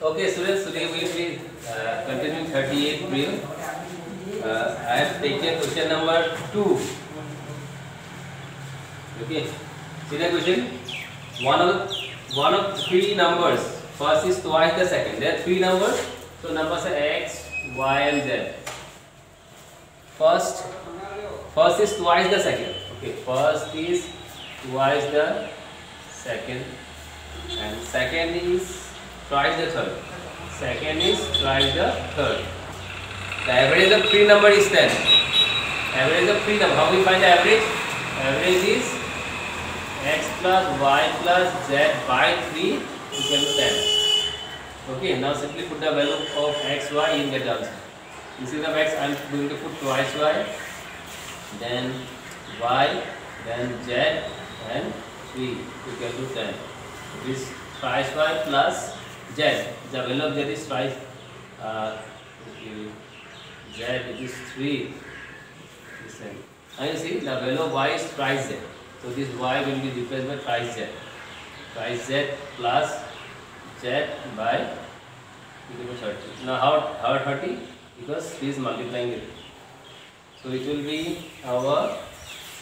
Okay, students, today we will be continuing 38th drill. I have taken question number 2. Okay, see the question. One of three numbers. First is twice the second. There are three numbers. So numbers are x, y, and z. First is twice the second. Okay, first is twice the second, and second is twice the third. Second is twice the third. The average of three number is 10. Average of three number. How we find the average? Average is x plus y plus z by 3 equal to 10. Okay, now simply put the value of x, y, you get the answer. Instead of x, I am going to put twice y, then y, then z, and 3 equal to 10. This twice y plus z. The value of z is twice z, it is 3. And you see the value of y is twice z. So this y will be replaced by twice z. Twice z plus z by equal to 30. Now how 30? Because this is multiplying it. So it will be our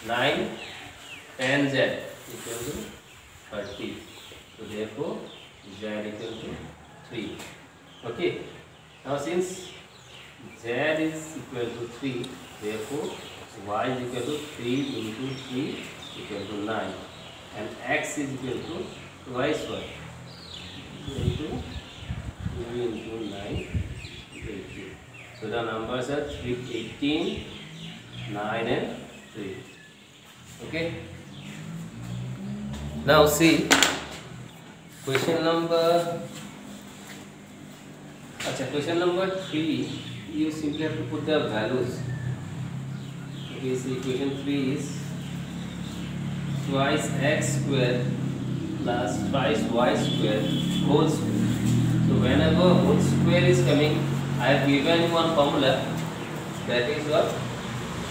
9, 10 z equal to 30. So therefore z equal to 3. Okay. Now since z is equal to 3, therefore y is equal to 3 into 3 equal to 9, and x is equal to twice y into 3 into 9 equal to 3. So the numbers are 18, 9 and 3. Okay. Now see question number 3. You simply have to put the values. Okay, see equation 3 is twice x square plus twice y square whole square. So whenever whole square is coming, I have given you one formula, that is what?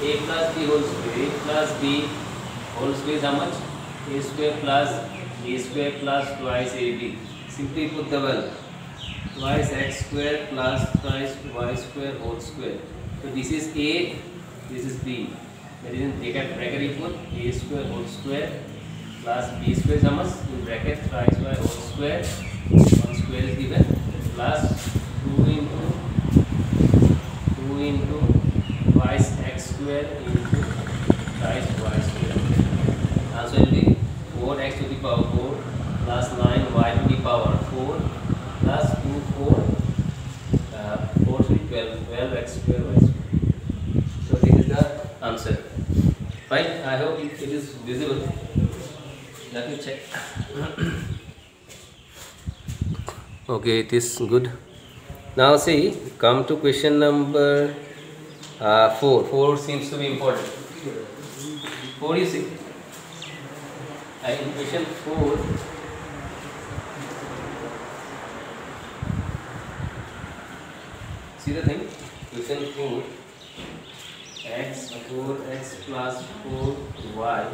A plus b whole square. A plus b whole square is how much? A square plus twice ab. Simply put the value. Twice x square plus twice y square whole square. So this is a, this is b. That is in bracket you put a square whole square plus b square is how much? In bracket twice y whole square. One square is given plus 2 into twice x square into twice y square. Answer will be 4x to the power 4 plus 9y to the power 4 plus 2 4 to the 12 x square y square. So this is the answer. Fine. I hope it is visible. Let me check. Okay, it is good. Now see, come to question number 4. 4 seems to be important. 4 you see. In question 4, see the thing? Question 4, x plus 4y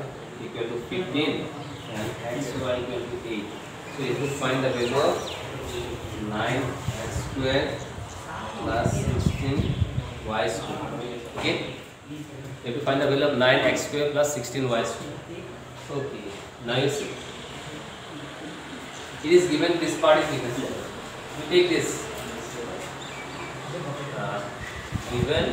equal to 15 and xy equal to 8. So you have to find the value of 9x square plus 16y square. Okay? You have to find the value of 9x square plus 16y square. Okay. Now you see. It is given, this part is given. You take this. Given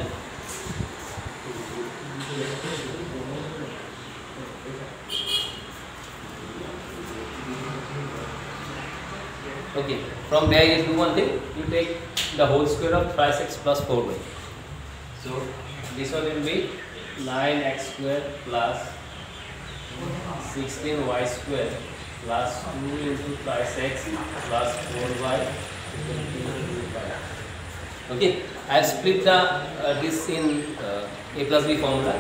okay, from there you do one thing, you take the whole square of thrice x plus 4y. So this one will be 9x square plus 16y square plus 2 into twice x plus 4y. Okay, I have split the this in a plus b formula.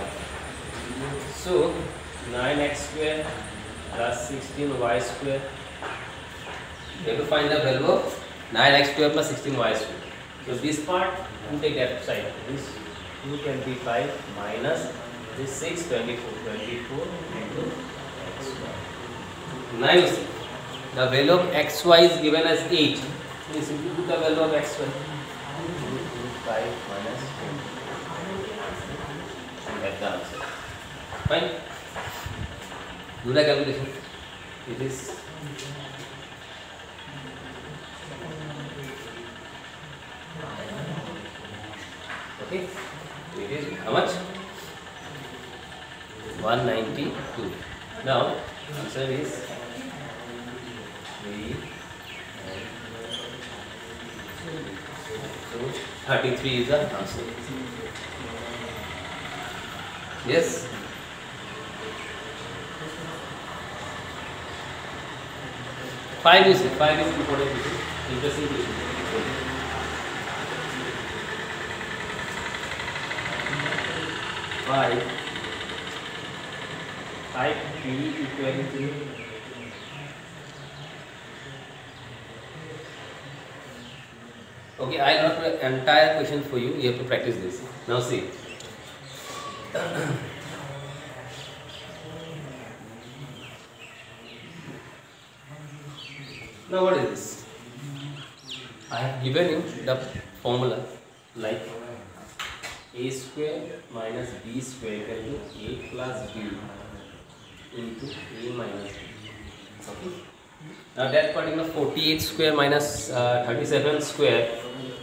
So 9x square plus 16y square. You have to find the value of 9x square plus 16y square. So this part, you take that side. This 225 minus this 6, 24 into x square. Now you see, the value of xy is given as 8. We simply put the value of x1. 5 minus 4. And get the answer. Fine. Do the calculation. It is okay. It is how much? 192. Now answer is 3. So 33 is the answer. Yes. Five is important. Interesting question. 5 p equal to okay. I'll not do the entire question for you. You have to practice this. Now see. Now what is this? I have given you the formula like a square minus b square equal to a plus b into a minus b. Okay. Now that particular 48 square minus 37 square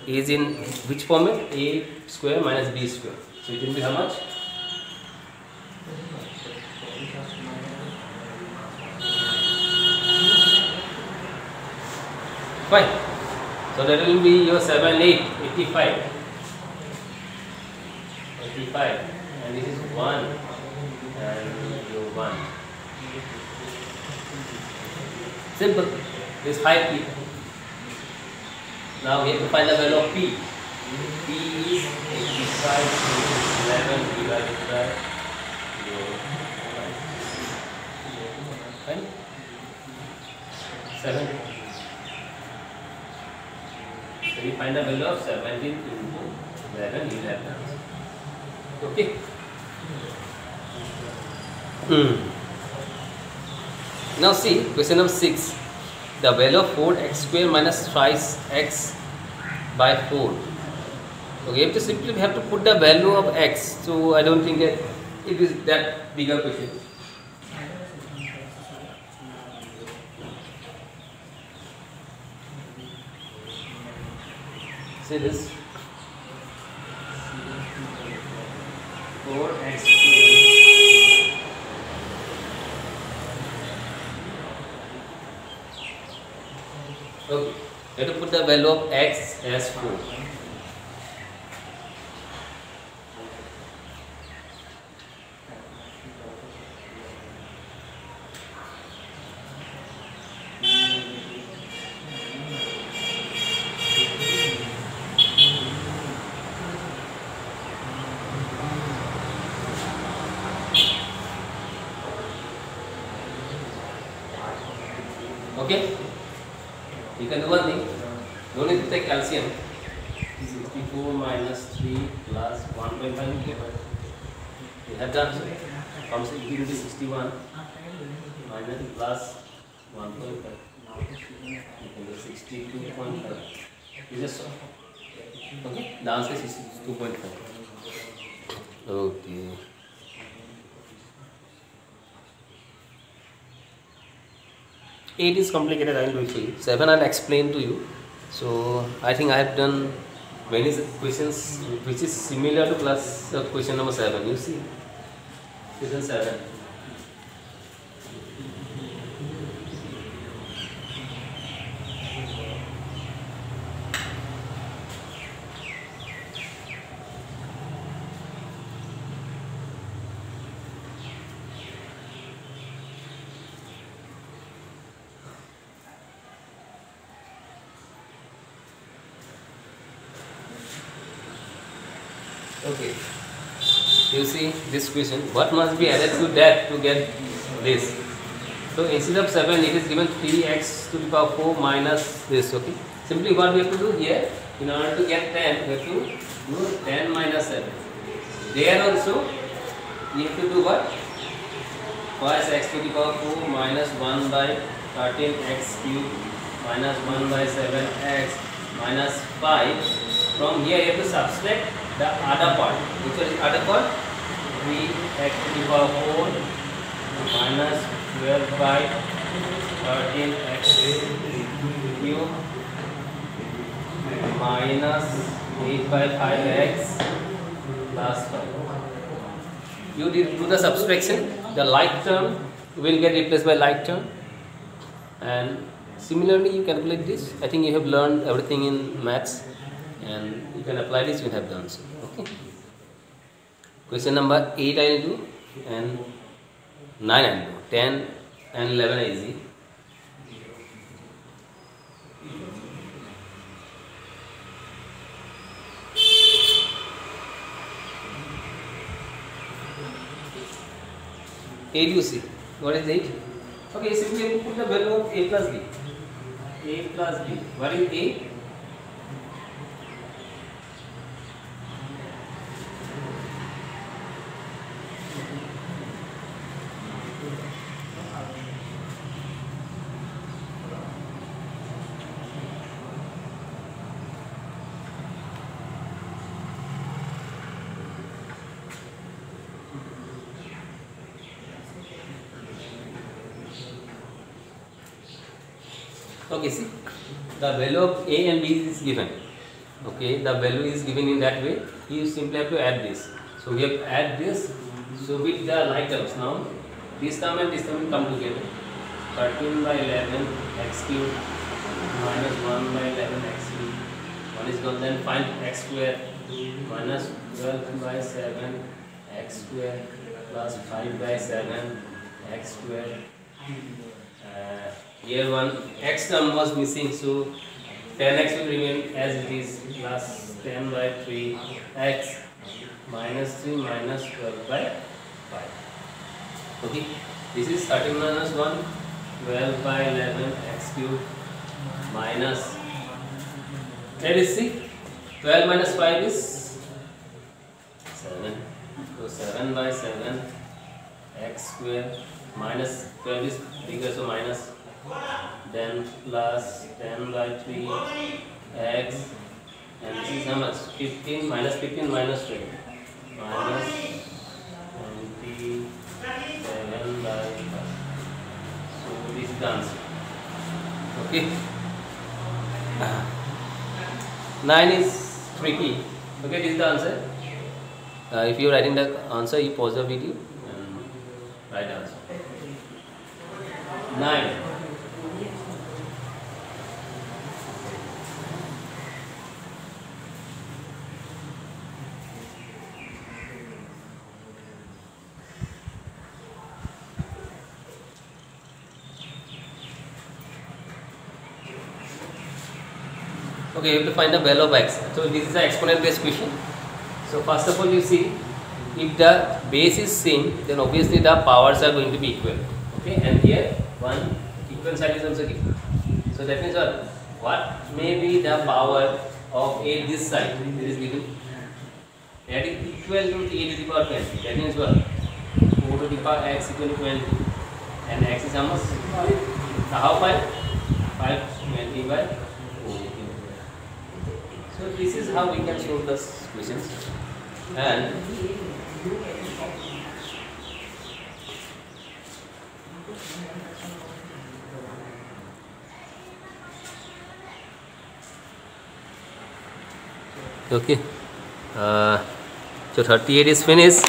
is in which format? A square minus b square. So it will be how much? Fine. So that will be your 7, 8, 85. 85. And this is 1 and your 1. Simple. This 5p. Now we have to find the value of p. P is 85 to 11 divided by 0. Fine. 7. So we find the value of 17 into 11, you have the answer. Okay. Now see question number 6. The value of 4x square minus thrice x by 4. Okay, you have to simply have to put the value of x. So I don't think that it is that bigger question. See this 4x square. Okay, you have to put the value of x as 4. Okay, you can do one thing. You need to take calcium. 64 minus 3 plus 1.5. You have done so. Comes into 61 minus plus 1.5. You can do 62.5. You just solve. Okay, the answer is 2.5. Okay. 8 is complicated, I will do it for you. 7 I'll explain to you. So I think I have done many questions which is similar to class question number 7. You see, question 7. Okay, you see this question, what must be added to that to get this? So instead of 7 it is given 3x to the power 4 minus this. Okay, simply what we have to do here, in order to get 10 we have to do 10 minus 7. There also we have to do what? First x to the power 4 minus 1 by 13x cube minus 1 by 7x minus 5. From here you have to subtract the other part. Which is other part? 3x to the power 4 minus 12 by 13x cube minus 8 by 5x plus 5. You do the subtraction, the like term will get replaced by like term, and similarly you calculate this. I think you have learned everything in maths and you can apply this, you have done so. Okay. Question number 8 I will do and 9 I will do. 10 and 11 are easy. Eight you see. What is 8? Okay, simply you put the value of a plus b. A plus b. What is a? Okay, see, the value of a and b is given. Okay, the value is given in that way. You simply have to add this. So we have to add this. So with the like terms now, this term and this term will come together. 13 by 11 x cube minus 1 by 11 x cube. 1 is gone. Then find x square minus 12 by 7 x square plus 5 by 7 x square. Here one x term was missing, so 10x will remain as it is, plus 10 by 3 x minus 3 minus 12 by 5. Okay, this is 13 minus 1, 12 by 11 x cube minus, let us see, 12 minus 5 is 7, so 7 by 7 x square minus 12 is bigger, so minus, then plus 10 by 3 x, and this is how much? 15 minus 15 minus 20 minus 27 by 5. So this is the answer. Okay. 9 is tricky. Okay, this is the answer. If you are writing the answer, you pause the video and write the answer. 9. Okay, you have to find the value of x. So this is an exponent based question. So first of all, you see, if the base is same, then obviously the powers are going to be equal. Okay, and here one equal side is also given. So that means what may be the power of a this side? This is given. That is equal to a to the power 20. That means what? 4 to the power x equal to 20. And x is how much? So how 5? 520 by 4. So this is how we can solve this questions. And okay, so 38 is finished.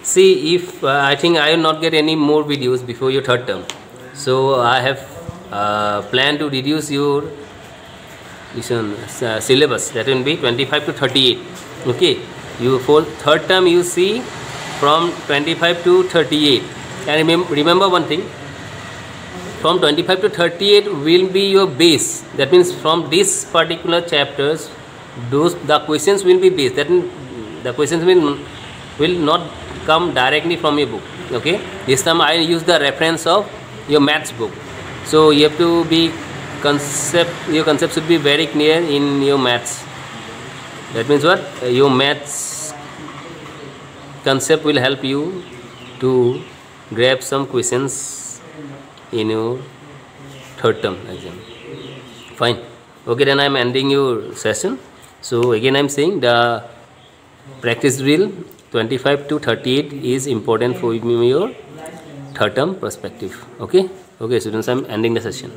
See, if I think I will not get any more videos before your third term, so I have planned to reduce your syllabus. That will be 25 to 38. Okay, you for third term you see from 25 to 38. And remember one thing, from 25 to 38 will be your base. That means from this particular chapters, the questions will be based. That means the questions will not come directly from your book. Okay, this time I use the reference of your maths book. So you have to be your concept should be very clear in your maths. That means what? Your maths concept will help you to grab some questions in your third term exam. Fine. Okay, then I am ending your session. So again I am saying the practice drill 25 to 38 is important for your third term perspective. Okay, students, I am ending the session.